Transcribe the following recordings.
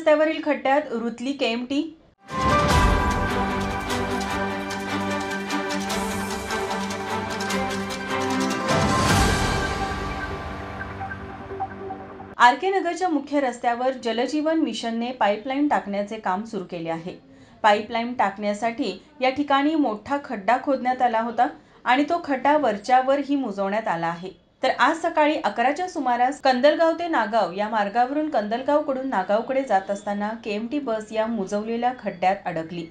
रस्त्यावरील खड्ड्यात रुतली KMT. RK नगरच्या मुख्य रस्त्यावर जलजीवन मिशनने पाईपलाईन टाकण्याचे काम सुरू केले आहे। पाईपलाईन टाकण्यासाठी या ठिकाणी मोठा खड्डा खोदण्यात आला होता आणि तो खड्डा वरच्यावरही मुजवण्यात आला आहे। तर आज सकाळी 11च्या सुमारास कंदलगाव ते नागाव या मार्गावरून कंदलगावकडून नागावकडे जात असताना केएमटी बस या मुजवलेल्या खड्ड्यात अडकली।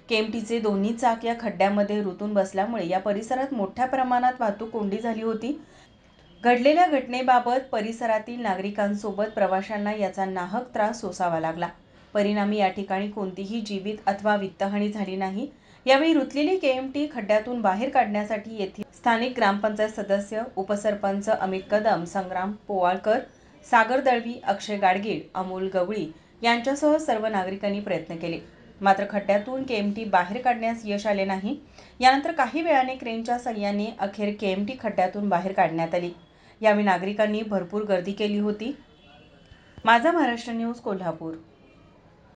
केएमटीचे दोन्ही चाक या खड्ड्यामध्ये रुतून बसल्यामुळे या परिसरात मोठ्या प्रमाणात वाहतूक कोंडी झाली होती। घडलेल्या घटनेबाबत परिसरातील नागरिकांसोबत प्रवाशांना याचा नाहक त्रास सोसावा लागला। परिणामी या ठिकाणी कोणतीही जीवित अथवा वित्तहानी झाली नाही। यावेळी रुतलेली केएमटी खड्ड्यातून बाहेर काढण्यासाठी येथील स्थानिक ग्रामपंचायत सदस्य, उपसरपंच अमित कदम, संग्राम पोवाळकर, सागर दळवी, अक्षय गाडगीळ, अमोल गवळी यांच्यासह सर्व नागरिकांनी प्रयत्न केले, मात्र खड्ड्यातून केएमटी बाहेर काढण्यास यश आले नाही। यानंतर काही वेळाने क्रेनच्या साहाय्याने अखेर केएमटी खड्ड्यातून बाहेर काढण्यात आली। यावेळी नागरिकांनी भरपूर गर्दी केली होती। माझा महाराष्ट्र न्यूज, कोल्हापूर।